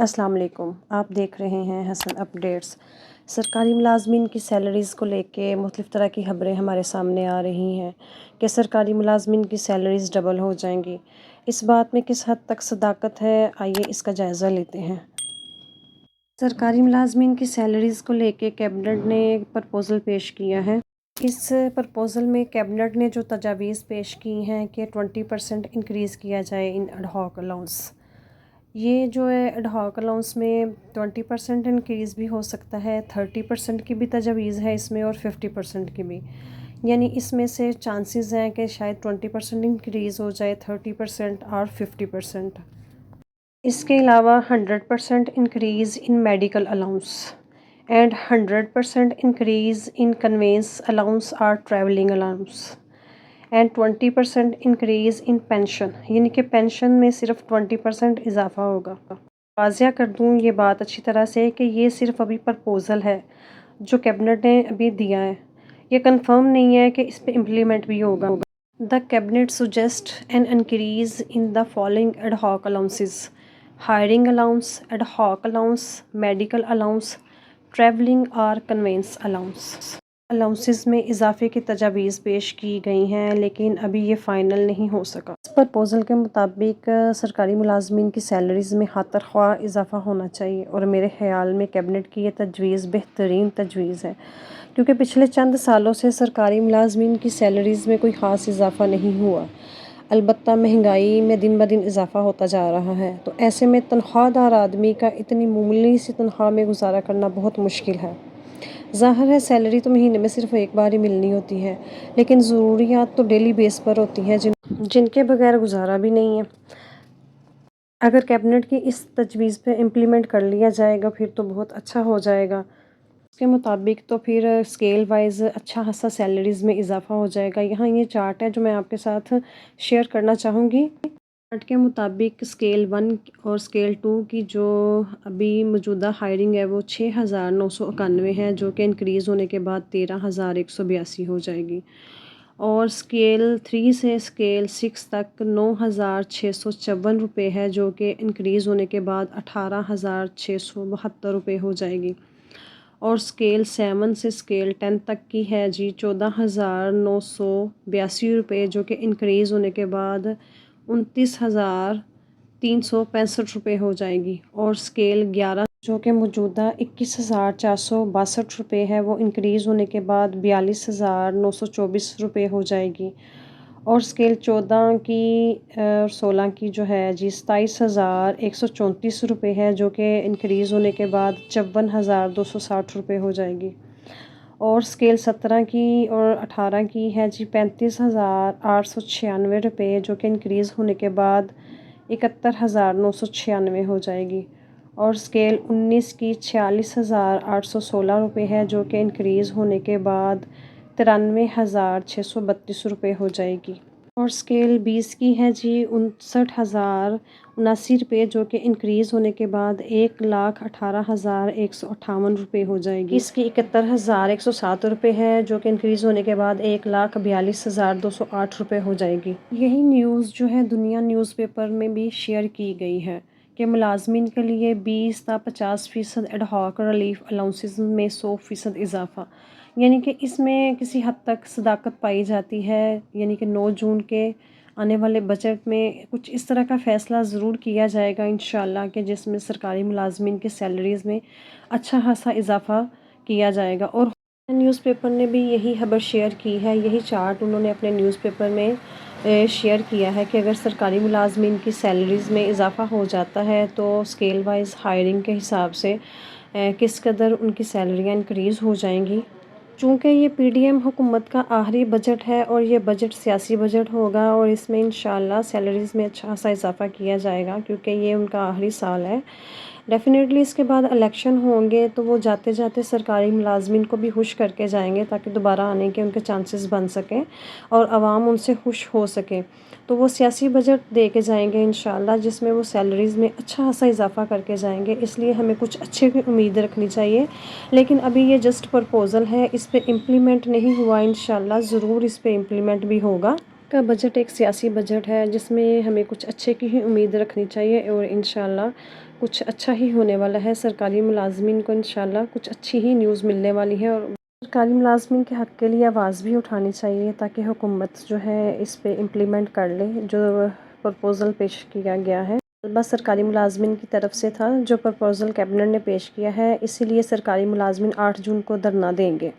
السلام علیکم، آپ دیکھ رہے ہیں حسن اپڈیٹس۔ سرکاری ملازمین کی سیلریز کو لے کے مختلف طرح کی خبریں ہمارے سامنے آ رہی ہیں کہ سرکاری ملازمین کی سیلریز ڈبل ہو جائیں گی۔ اس بات میں کس حد تک صداقت ہے، آئیے اس کا جائزہ لیتے ہیں۔ سرکاری ملازمین کی سیلریز کو لے کے کیبنٹ نے ایک پرپوزل پیش کیا ہے۔ اس پرپوزل میں کیبنٹ نے جو تجاویز پیش کی ہیں کہ 20% انکریز کیا جائے ان ایڈ ہاک الاؤنس۔ یہ جو ہے ایڈ ہاک الاؤنس میں 20% انکریز بھی ہو سکتا ہے، 30% کی بھی تجاویز ہے اس میں اور 50% کی بھی، یعنی اس میں سے چانسز ہیں کہ شاید 20% انکریز ہو جائے، 30% اور 50%۔ اس کے علاوہ 100% increase in medical allowance and 100% increase in conveyance allowance اور travelling allowance and 20% increase in pension, یعنی کہ پینشن میں صرف 20% اضافہ ہوگا۔ واضح کر دوں یہ بات اچھی طرح سے کہ یہ صرف ابھی پرپوزل ہے جو کیبنٹ نے ابھی دیا ہے، یہ کنفرم نہیں ہے کہ اس پہ امپلیمنٹ بھی ہوگا۔ The cabinet suggests an increase in the following ad hoc allowances: hiring allowance, ad hoc allowance, medical allowance, traveling or conveyance allowance۔ Allowances میں اضافے کی تجاویز پیش کی گئی ہیں لیکن ابھی یہ فائنل نہیں ہو سکا۔ اس پرپوزل کے مطابق سرکاری ملازمین کی سیلریز میں خاطر خواہ اضافہ ہونا چاہیے، اور میرے خیال میں کیبنٹ کی یہ تجویز بہترین تجویز ہے، کیونکہ پچھلے چند سالوں سے سرکاری ملازمین کی سیلریز میں کوئی خاص اضافہ نہیں ہوا، البتہ مہنگائی میں دن بدن اضافہ ہوتا جا رہا ہے، تو ایسے میں تنخواہ دار آدمی کا اتنی معمولی سی تنخواہ میں گزارا کرنا بہت مشکل ہے۔ ظاہر ہے سیلری تو مہینے میں صرف ایک بار ہی ملنی ہوتی ہے، لیکن ضروریات تو ڈیلی بیس پر ہوتی ہیں جن کے بغیر گزارا بھی نہیں ہے۔ اگر کیبنٹ کی اس تجویز پہ امپلیمنٹ کر لیا جائے گا پھر تو بہت اچھا ہو جائے گا۔ اس کے مطابق تو پھر اسکیل وائز اچھا خاصا سیلریز میں اضافہ ہو جائے گا۔ یہاں یہ چارٹ ہے جو میں آپ کے ساتھ شیئر کرنا چاہوں گی۔ چارٹ کے مطابق اسکیل 1 اور اسکیل 2 کی جو ابھی موجودہ ہائرنگ ہے وہ 6,991 ہے، جو کہ انکریز ہونے کے بعد 13,182 ہو جائے گی، اور اسکیل 3 سے اسکیل 6 تک 9,654 روپے ہے، جو کہ انکریز ہونے کے بعد 18,672 روپے ہو جائے گی، اور اسکیل 7 سے اسکیل 10 تک کی ہے جی 14,982 روپے، جو کہ انکریز ہونے کے بعد 29,365 روپے ہو جائے گی، اور اسکیل 11 جو کہ موجودہ 21,462 روپے ہے وہ انکریز ہونے کے بعد 42,924 روپے ہو جائے گی، اور اسکیل 14 کی اور 16 کی جو ہے جی 27,134 روپے ہے، جو کہ انکریز ہونے کے بعد 54,260 روپے ہو جائے گی، اور اسکیل 17 کی اور 18 کی ہے جی 35,896 روپے، جو کہ انکریز ہونے کے بعد 71,996 ہو جائے گی، اور اسکیل 19 کی 46,816 روپے ہے، جو کہ انکریز ہونے کے بعد 93,632 روپے ہو جائے گی، اور اسکیل 20 کی ہے جی 59,079 روپے، جو کہ انکریز ہونے کے بعد 1,18,158 روپے ہو جائے گی۔ اس کی 71,107 روپے ہے، جو کہ انکریز ہونے کے بعد 1,42,208 روپے ہو جائے گی۔ یہی نیوز جو ہے دنیا نیوز پیپر میں بھی شیئر کی گئی ہے کہ ملازمین کے لیے 20 تا 50% ایڈ ہاک ریلیف الاؤنسز میں 100% اضافہ، یعنی کہ اس میں کسی حد تک صداقت پائی جاتی ہے، یعنی کہ 9 جون کے آنے والے بجٹ میں کچھ اس طرح کا فیصلہ ضرور کیا جائے گا انشاءاللہ، کہ جس میں سرکاری ملازمین کی سیلریز میں اچھا خاصا اضافہ کیا جائے گا۔ اور نیوز پیپر نے بھی یہی خبر شیئر کی ہے، یہی چارٹ انہوں نے اپنے نیوز پیپر میں شیئر کیا ہے کہ اگر سرکاری ملازمین کی سیلریز میں اضافہ ہو جاتا ہے تو اسکیل وائز ہائرنگ کے حساب سے کس قدر ان کی سیلریاں انکریز ہو جائیں گی۔ چونکہ یہ پی ڈی ایم حکومت کا آخری بجٹ ہے اور یہ بجٹ سیاسی بجٹ ہوگا، اور اس میں انشاءاللہ سیلریز میں اچھا خاصا اضافہ کیا جائے گا، کیونکہ یہ ان کا آخری سال ہے۔ ڈیفینیٹلی اس کے بعد الیکشن ہوں گے تو وہ جاتے جاتے سرکاری ملازمین کو بھی خوش کر کے جائیں گے تاکہ دوبارہ آنے کے ان کے چانسز بن سکیں اور عوام ان سے خوش ہو سکے، تو وہ سیاسی بجٹ دے کے جائیں گے انشاءاللہ، جس میں وہ سیلریز میں اچھا خاصا اضافہ کر کے جائیں گے، اس لیے ہمیں کچھ اچھے کی امید رکھنی چاہیے۔ لیکن ابھی یہ جسٹ پرپوزل ہے، اس پہ امپلیمنٹ نہیں ہوا، انشاءاللہ ضرور اس پہ امپلیمنٹ بھی ہوگا۔ کا بجٹ ایک سیاسی بجٹ ہے جس میں ہمیں کچھ اچھے کی ہی امید رکھنی چاہیے اور انشاءاللہ کچھ اچھا ہی ہونے والا ہے۔ سرکاری ملازمین کو انشاءاللہ کچھ اچھی ہی نیوز ملنے والی ہے اور سرکاری ملازمین کے حق کے لیے آواز بھی اٹھانی چاہیے تاکہ حکومت جو ہے اس پہ امپلیمنٹ کر لے جو پرپوزل پیش کیا گیا ہے۔ بس سرکاری ملازمین کی طرف سے تھا جو پرپوزل کیبنٹ نے پیش کیا ہے، اسی لیے سرکاری ملازمین 8 جون کو دھرنا دیں گے۔